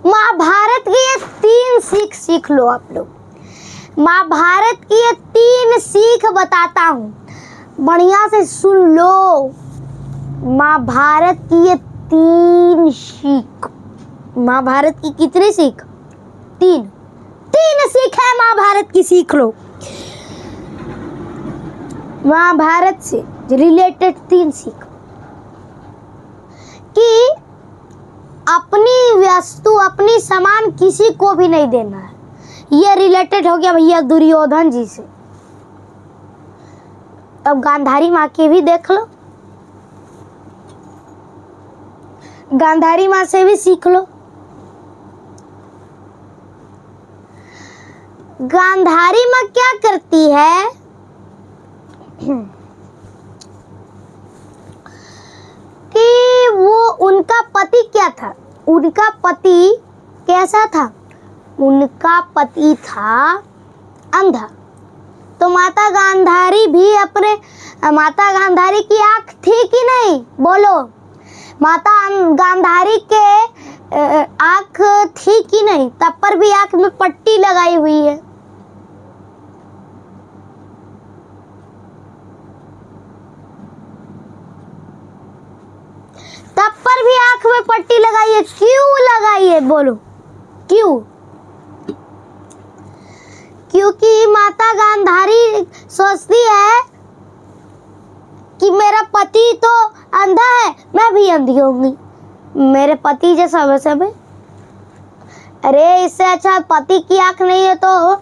महाभारत की ये 3 सीख सीख लो आप लोग। महाभारत की ये 3 सीख बताता हूँ, बढ़िया से सुन लो। महाभारत की ये 3 सीख, महाभारत की कितनी सीख? 3 सीख है महाभारत की, सीख लो। महाभारत से रिलेटेड 3 सीख कि अपनी वस्तु, अपनी सामान किसी को भी नहीं देना है। ये रिलेटेड हो गया भैया दुर्योधन जी से। अब गांधारी माँ के भी देख लो, गांधारी माँ से भी सीख लो। गांधारी माँ क्या करती है कि वो, उनका पति क्या था? उनका पति कैसा था? उनका पति था अंधा। तो माता गांधारी भी अपने, माता गांधारी की आंख थी कि नहीं? बोलो, माता गांधारी के आंख थी कि नहीं? तब पर भी आंख में पट्टी लगाई हुई है। तब पर भी आंख में पट्टी लगाई है। क्यों लगाई है? बोलो क्यों? क्योंकि माता गांधारी सोचती है कि मेरा पति तो अंधा है, मैं भी अंधी होंगी, मेरे पति जैसा वैसा भी। अरे इससे अच्छा पति की आंख नहीं है तो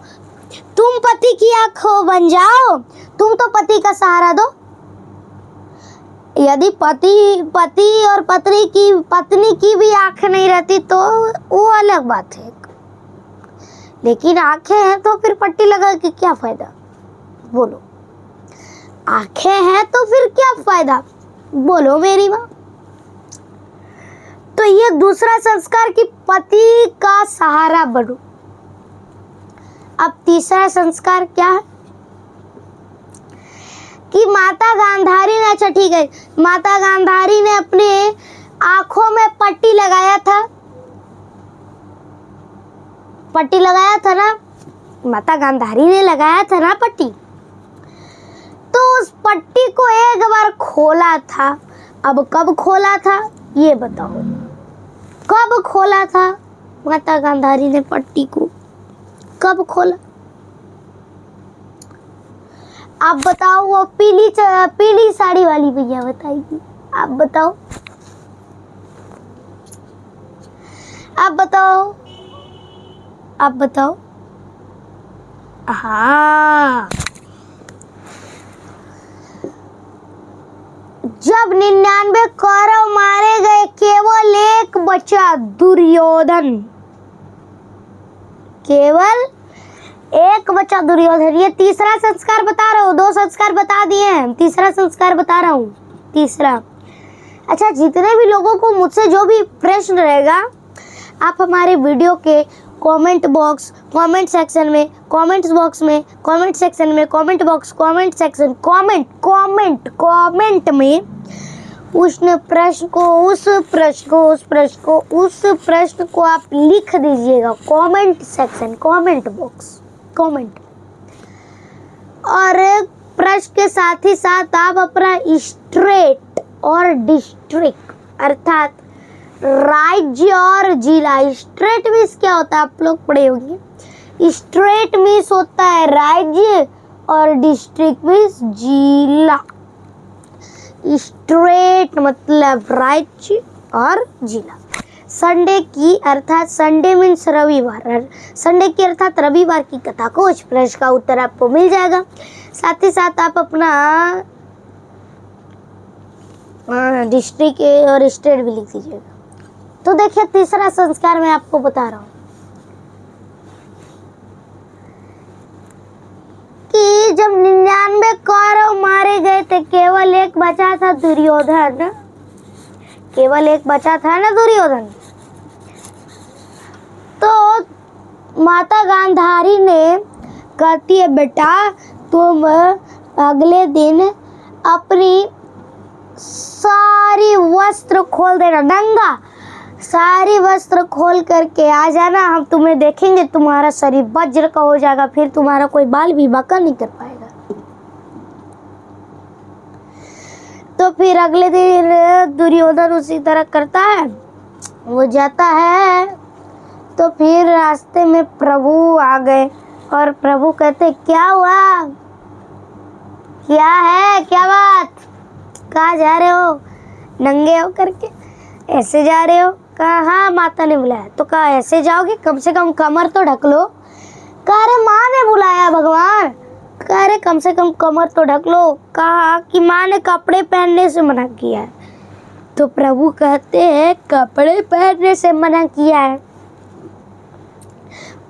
तुम पति की आंख बन जाओ, तुम तो पति का सहारा दो। यदि पति और पत्नी की भी आंख नहीं रहती तो वो अलग बात है, लेकिन आंखें हैं तो फिर पट्टी लगा के क्या फायदा? बोलो, आंखें हैं तो फिर क्या फायदा? बोलो मेरी माँ। तो ये दूसरा संस्कार कि पति का सहारा बनो। अब तीसरा संस्कार क्या है कि माता गांधारी ने, अच्छा ठीक है, माता गांधारी ने अपने आंखों में पट्टी लगाया था, पट्टी लगाया था ना, माता गांधारी ने लगाया था ना पट्टी। तो उस पट्टी को एक बार खोला था। अब कब खोला था ये बताओ? कब खोला था माता गांधारी ने पट्टी को? कब खोला? आप बताओ। वो पीली साड़ी वाली भैया बताएगी। आप बताओ, आप बताओ, आप बताओ। हाँ, जब 99 कौरव मारे गए, केवल एक बचा, दुर्योधन। केवल एक बचा, दुर्योधन। ये तीसरा संस्कार बता रहा हूँ, 2 संस्कार बता दिए हैं, तीसरा संस्कार बता रहा हूँ, तीसरा। अच्छा, जितने भी लोगों को मुझसे जो भी प्रश्न रहेगा, आप हमारे वीडियो के कमेंट बॉक्स, कमेंट सेक्शन में, कमेंट्स बॉक्स में, कमेंट सेक्शन में, comment box, comment section, comment में उस प्रश्न को आप लिख दीजिएगा। Comment section, comment box, comment. और प्रश्न के साथ ही साथ आप अपना स्टेट और डिस्ट्रिक्ट अर्थात राज्य और जिला। स्टेट मीन्स क्या होता है आप लोग पढ़े होंगे। स्टेट मीन्स होता है राज्य और डिस्ट्रिक्ट मीन्स जिला। स्टेट मतलब राज्य और जिला। संडे की अर्थात संडे मीन्स रविवार, संडे की अर्थात रविवार की कथा को उस प्रश्न का उत्तर आपको मिल जाएगा। साथ ही साथ आप अपना डिस्ट्रिक्ट और स्टेट भी लिख दीजिएगा। तो देखिए, तीसरा संस्कार मैं आपको बता रहा हूँ कि जब 99 कौरव मारे गए थे, केवल एक बचा था, दुर्योधन। केवल एक बचा था ना, दुर्योधन। तो माता गांधारी ने कहती है, बेटा तुम अगले दिन अपनी सारी वस्त्र खोल देना, नंगा सारी वस्त्र खोल करके आ जाना, हम तुम्हें देखेंगे, तुम्हारा शरीर वज्र का हो जाएगा, फिर तुम्हारा कोई बाल भी बांका नहीं कर पाएगा। तो फिर अगले दिन दुर्योधन उसी तरह करता है, वो जाता है। तो फिर रास्ते में प्रभु आ गए और प्रभु कहते क्या हुआ, क्या है, क्या बात, कहाँ जा रहे हो, नंगे हो करके ऐसे जा रहे हो? कहा हाँ माता ने बुलाया। तो कहा ऐसे जाओगे, कम से कम कमर तो ढक लो। कह रहे माँ ने बुलाया भगवान। कह रहे कम से कम कमर तो ढक लो। कहा कि माँ ने कपड़े पहनने से मना किया है। तो प्रभु कहते हैं कपड़े पहनने से मना किया है,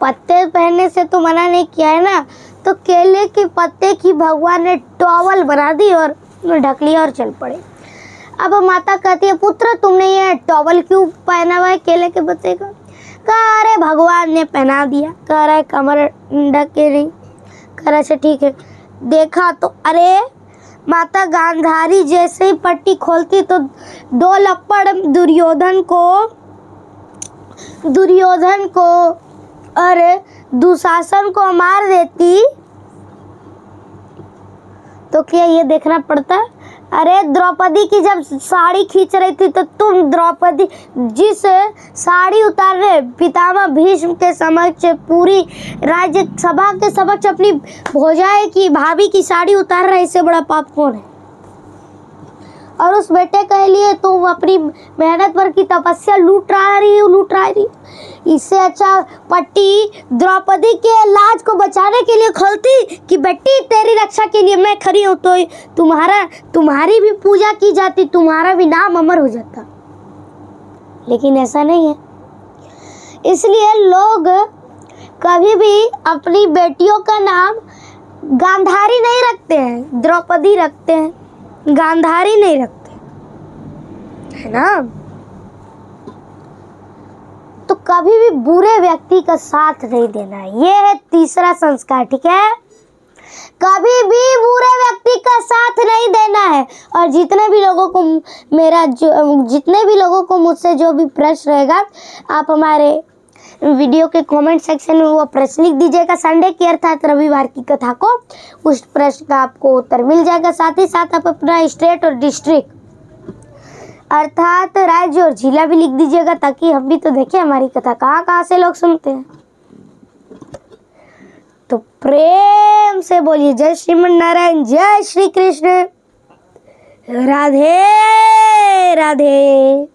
पत्ते पहनने से तो मना नहीं किया है ना। तो केले के पत्ते की भगवान ने टॉवल बना दी और ढक लिया और चल पड़े। अब माता कहती है पुत्र तुमने ये टॉवल क्यों पहना हुआ है केले के पत्ते का? कह रहे भगवान ने पहना दिया। कह रहा है कमर ढक के नहीं। कह रहा अच्छा ठीक है। देखा तो अरे माता गांधारी जैसे ही पट्टी खोलती तो 2 लपड़ दुर्योधन को अरे दुशासन को मार देती। तो क्या ये देखना पड़ता? अरे द्रौपदी की जब साड़ी खींच रही थी तो तुम द्रौपदी जिस साड़ी उतार रहे पितामह भीष्म के समक्ष पूरी राज्य सभा के समक्ष अपनी भौजाई की भाभी की साड़ी उतार रहे, इससे बड़ा पाप कौन है? और उस बेटे के लिए तुम अपनी मेहनत पर की तपस्या लूट रही। इससे अच्छा पट्टी द्रौपदी के लाज को बचाने के लिए खोलती कि बेटी तेरी रक्षा के लिए मैं खड़ी हूँ, तो तुम्हारी भी पूजा की जाती, तुम्हारा भी नाम अमर हो जाता। लेकिन ऐसा नहीं है। इसलिए लोग कभी भी अपनी बेटियों का नाम गांधारी नहीं रखते हैं, द्रौपदी रखते हैं, गांधारी नहीं रखते, है ना। तो कभी भी बुरे व्यक्ति का साथ नहीं देना है, ये है तीसरा संस्कार, ठीक है। कभी भी बुरे व्यक्ति का साथ नहीं देना है। और जितने भी लोगों को मुझसे जो भी प्रश्न रहेगा, आप हमारे वीडियो के कमेंट सेक्शन में वो प्रश्न लिख दीजिएगा। संडे की अर्थात रविवार की कथा को, उस प्रश्न का आपको उत्तर मिल जाएगा। साथ ही साथ आप अपना स्टेट और डिस्ट्रिक्ट अर्थात राज्य और जिला भी लिख दीजिएगा, ताकि हम भी तो देखें हमारी कथा कहाँ से लोग सुनते हैं। तो प्रेम से बोलिए जय श्रीमन नारायण, जय श्री कृष्ण, राधे राधे।